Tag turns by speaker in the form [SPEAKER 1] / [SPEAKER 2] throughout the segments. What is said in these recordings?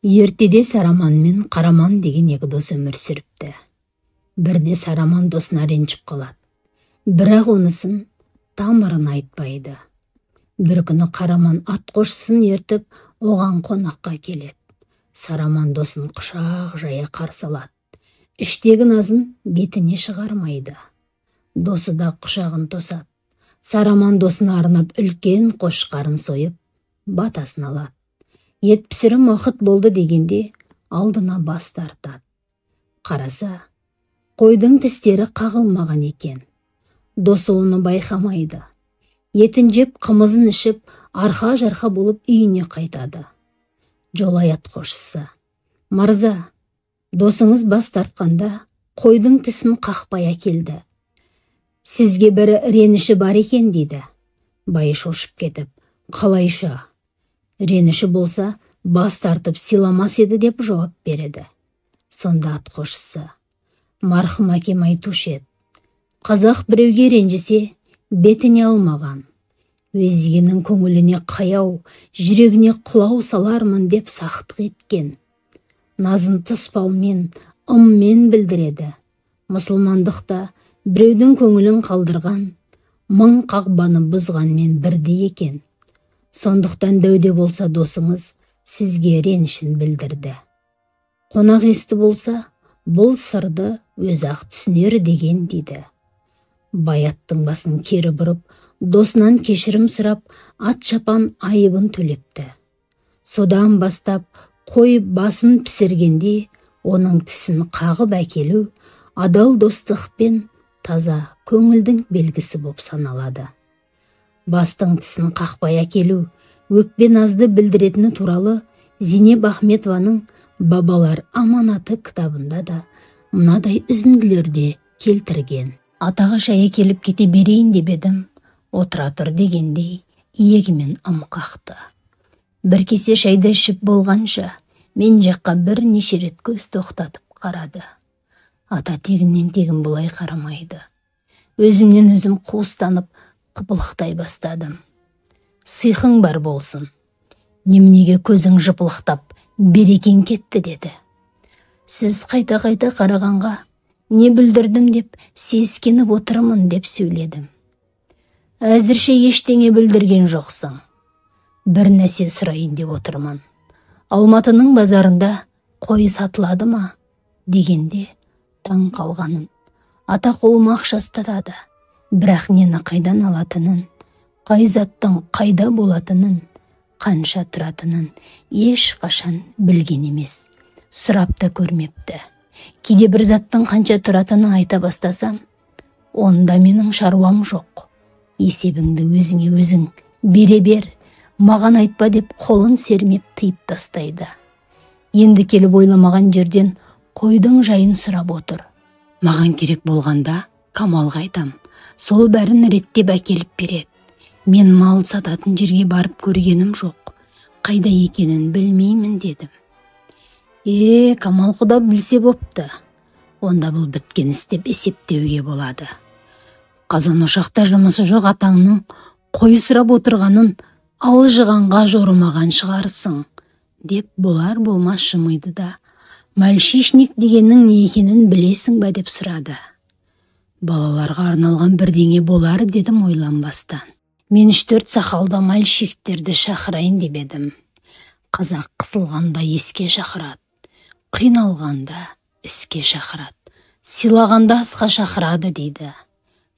[SPEAKER 1] Ертеде Сараман мен Қараман деген екі дос өмір сүріпті. Бірде Сараман досына ренжіп қалады. Бірақ онысын тамырын айтпайды. Бір күні Қараман атқошысын ертіп, оған қонаққа келеді. Сараман досын құшақ жая қарсы алады. Іштегі назын бетіне шығармайды. Досы да құшағын тосады. Сараман досына арнап үлкен қошқарын сойып, батасын алады. Ет пісірім уақыт болды дегенде алдына бас тартады. Қараса, қойдың тістері қағылмаған екен. Досы оны байқамайды. Етін жеп, қымызын ішіп, арқа-жарқа болып үйіне қайтады. Жолай атқошысы: «Мырза, досыңыз бас тартқанда қойдың тісін қақпай әкелді. Сізге бір реніші бар екен» дейді. Бай шошып кетіп: «Қалайша? Реніші болса, бас тартып сыйламас еді» деп жауап береді. Сонда атқошысы: «Марқұм әкем айтушы еді, қазақ біреуге ренжісе, бетіне алмаған. Өзгенің көңіліне қаяу, жүрегіне құлау салармын деп сақтық еткен. Назын тұспалмен, ыммен білдіреді. Мұсылмандықта біреудің көңілін қалдырған, мың қағбаны бұзғанмен бірдей екен. Сондықтан дәуде болса досыңыз сізге ренішін білдірді. Қонақ есті болса, бұл сырды өз-ақ түсінер» деген дейді. Баяттың басын кері бұрып, досынан кешірім сұрап, ат-шапан айыбын төлепті. Содан бастап қой басын пісіргенде оның тісін қағып әкелу адал достық пен таза көңілдің белгісі боп саналады. Бастың тісін қақпай әкелу өкпе назды білдіретіні туралы Зейнеп Ахметованың «Бабалар аманаты» кітабында да мынадай үзінділерде келтірген. Атаға шай келіп кете берейін деп едім, отыра тұр дегендей иегімен қақты. Бір кесе шайды ішіп болғанша мен жаққа бірнеше рет көз тоқтатып қарады. Ата тегіннен тегін бұлай қарамайды. Өзімнен өзім қуыстанып қыпылықтай бастадым. «Сыйқың бар болсын. Неменеге көзің жыпылықтап берекең кетті» деді. «Сіз қайта-қайта қарағанға не білдірдім деп сескеніп отырмын» деп сөйледім. «Әзірше ештеңе білдірген жоқсың. Бір нәрсе сұрайын деп отырмын. Алматының базарында қой сатылады ма?» дегенде таң қалғаным. Ата қолыма ақша ұстатады, бірақ нені қайдан алатынын, қай заттың қайда болатынын, қанша тұратынын ешқашан білген емес. Сұрап та көрмепті. Кейде бір заттың қанша тұратынын айта бастасам, онда менің шаруам жоқ. Есебіңді өзіңе өзің бере бер, маған айтпа деп қолын сермеп тыйып тастайды. Енді келіп ойламаған жерден қойдың жайын сұрап отыр. Маған керек болғанда Камалға айтам, сол бәрін реттеп әкеліп береді. Мен мал сататын жерге барып көргенім жоқ, қайда екенін білмеймін» дедім. Камал құда білсе бопты. Онда бұл біткен істеп есептеуге болады. Қазан ошақта жұмысы жоқ атаңның қой сұрап отырғанын алжығанға жорымаған шығарсың деп болар болмас жымиды да, «Мальшишник дегеннің не екенін білесің ба?» деп сұрады. «Балаларға арналған бірдеңе болар» дедім ойланбастан. Мен 3-4 сақалды мальшиктерді шақырайын деп едім. Қазақ қысылғанда еске шақырады, қиналғанда іске шақырады, сыйлағанда асқа шақырады дейді.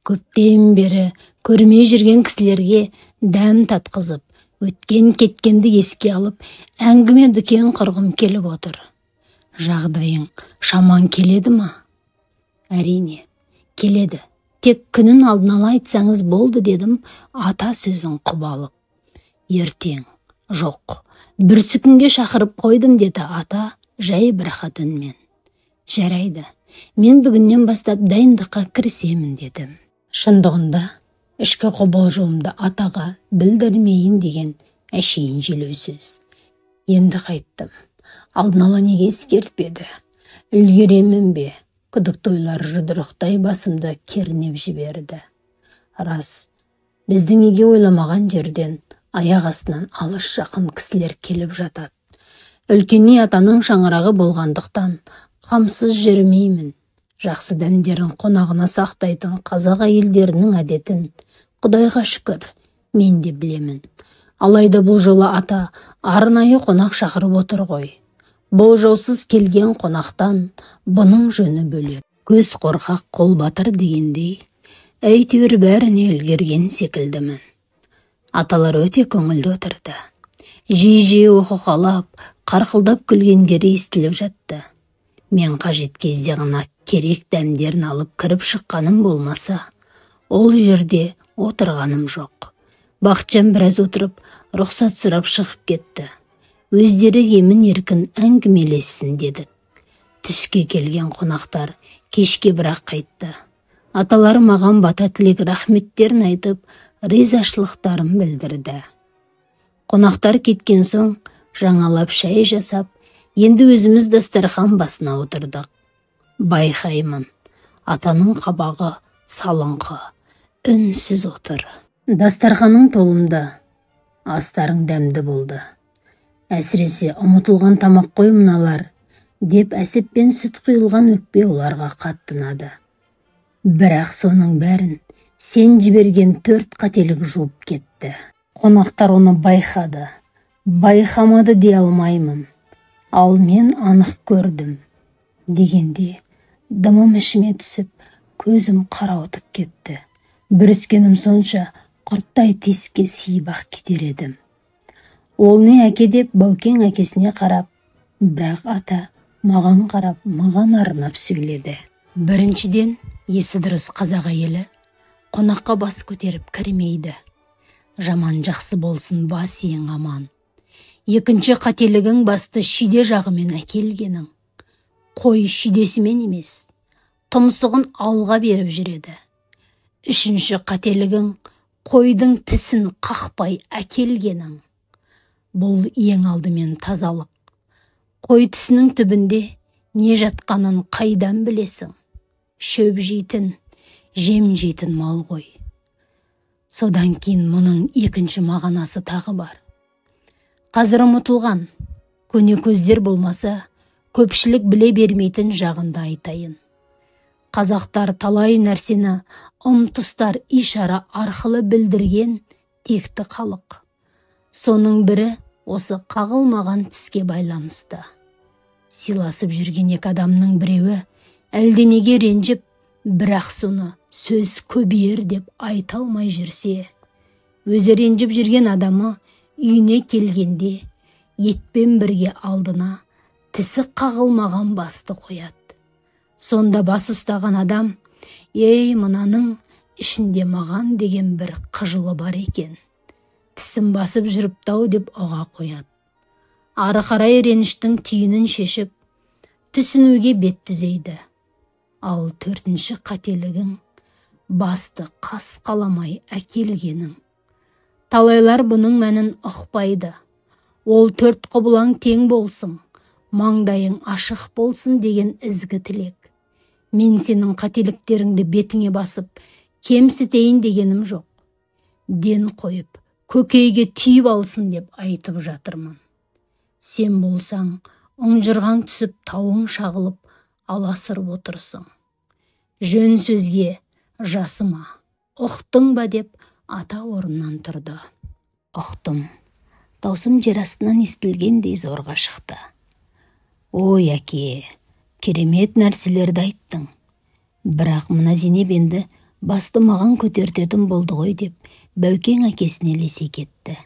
[SPEAKER 1] Көптен бері көрмей жүрген кісілерге дәм татқызып, өткен-кеткенді еске алып, әңгіме дүкен құрғым келіп отыр. Жағдайың шаман келеді ма? Әрине, келеді. Тек күнін алдын ала айтсаңыз болды» дедім ата сөзін құбалып. «Ертең, жоқ, бүрсі күнге шақырып қойдым» деді ата жай бірақат үнмен. «Жарайды, мен бүгіннен бастап дайындыққа кірісемін» дедім. Шындығында ішкі қобалжуымды атаға білдірмейін деген әшейін желеу сөз. Енді қайттым. Алдын ала неге ескертпеді? Үлгеремін бе? Күдікті ойлар жұдырықтай басымды кернеп жіберді. Рас, біздің үйге ойламаған жерден аяқ астынан алыс жақын кісілер келіп жатады. Үлкені атаның шаңырағы болғандықтан қамсыз жүрмеймін. Жақсы дәмдерін қонағына сақтайтын қазақ әйелдерінің әдетін Құдайға шүкір, мен де білемін. Алайда бұл жолы ата арнайы қонақ шақырып отыр ғой. Болжаусыз келген қонақтан бұның жөні бөлек. Көз қорқақ қол батыр дегендей, әйтеуір бәріне үлгерген секілдімін. Аталар өте көңілді отырды. Жиі оқалап, қарқылдап күлгендері естіліп жатты. Мен қажет кезде ғана керек дәмдерін алып кіріп шыққаным болмаса, ол жерде отырғаным жоқ. Бақытжан біраз отырып, рұқсат сұрап шығып кетті. Өздері емін еркін әңгімелессін дедік. Түске келген қонақтар кешке бірақ қайтты. Аталары маған бата тілек рахметтерін айтып, ризашылықтарын білдірді. Қонақтар кеткен соң жаңалап шай жасап, енді өзіміз дастархан басына отырдық. Байқаймын, атаның қабағы салыңқы, үнсіз отыр. Дастарханың толымды, астарың дәмді болды. Әсіресе ұмытылған тамақ қой мыналар, деп әсеппен сүт құйылған өкпе оларға қатты ұнады. Бірақ соның бәрін сен жіберген 4 қателік жуып кетті. Қонақтар оны байқады, байқамады дей алмаймын. Ал мен анық көрдім. Дегенде дымым ішіме түсіп, көзім қарауытып кетті. Бүріскенім сонша құрттай теске сиіп-ақ кетер едім. Ол не әке деп Баукең әкесіне қарап, бірақ ата маған қарап, маған арнап сөйледі. Біріншіден, есі дұрыс қазақ әйелі қонаққа бас көтеріп кірмейді. Жаман жақсы болсын, бас ең аман. Екінші қателігің басты шиде жағымен әкелгенің. Қой шидесімен емес, тұмсығын алға беріп жүреді. Үшінші қателігің қойдың тісін қақпай әкелгенің. Бұл ең алдымен тазалық. Қой тісінің түбінде не жатқанын қайдан білесің? Шөп жейтін, жем жейтін мал ғой. Содан кейін мұның екінші мағынасы тағы бар. Қазір ұмытылған, көне көздер болмаса, көпшілік біле бермейтін жағында айтайын. Қазақтар талай нәрсені тұстар ишара арқылы білдірген текті халық. Соның бірі осы қағылмаған тіске байланысты. Силасып жүрген екі адамның біреуі әлденеге ренжіп, бірақ соны сөз көбейер деп айта алмай жүрсе, өзі ренжіп жүрген адамы үйіне келгенде етпен бірге алдына тісі қағылмаған басты қояды. Сонда бас ұстаған адам, ей, мынаның ішінде маған деген бір қыжылы бар екен. Тісім басып жүріптау деп ұға қояды. Ары қарай реніштің түйінін шешіп, түсінуге бет түзейді. Ал 4-ші қателігің басты қас қаламай әкелгенің. Талайлар бұның мәнін ұқпайды. Ол 4 құбылаң тең болсын, маңдайың ашық болсын деген ізгі тілек. Мен сенің қателіктеріңді бетіңе басып, кемсітейін дегенім жоқ. Ден қойып, көкейге түйіп алсын деп айтып жатырмын. Сен болсаң, ұңжырған түсіп тауың шағылып, аласырып отырсың. Жөн сөзге жасыма, ұқтың ба деп ата орнынан тұрды. Ұқтым, даусым жер астынан естілгендей зорға шықты. Ой, әке, керемет нәрселерді айттың. Бірақ мына Зейнеп енді басты маған көтертетін болды ғой деп Баукең әкесіне ілесе кетті.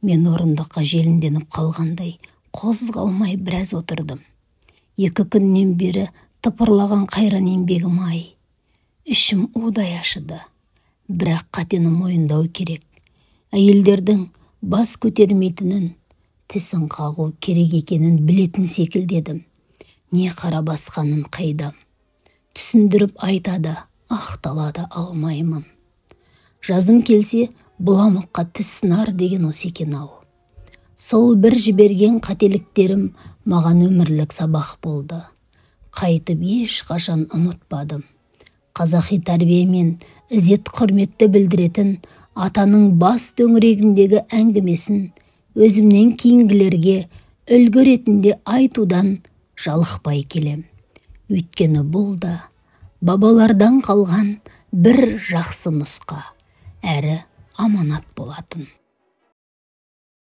[SPEAKER 1] Мен орындыққа желінденіп қалғандай қозғалмай біраз отырдым. 2 күннен бері тыпырлаған қайран еңбегім ай. Ішім удай ашыды. Бірақ қатені мойындау керек. Әйелдердің бас көтермейтінін, тісін қағу керек екенін білетін секілдедім. Не қара басқанын қайдам. Түсіндіріп айтады, ақталады алмаймын. Жазым келсе, бұламыққа тіс сынар деген осы екен ау. Сол бір жіберген қателіктерім маған өмірлік сабақ болды. Қайтып ешқашан ұмытпадым. Қазақи тәрбие мен ізет құрметті білдіретін атаның бас төңірегіндегі әңгімесін өзімнен кейінгілерге үлгі ретінде айтудан жалықпай келем. Өйткені бұл да бабалардан қалған бір жақсы нұсқа әрі аманат болатын.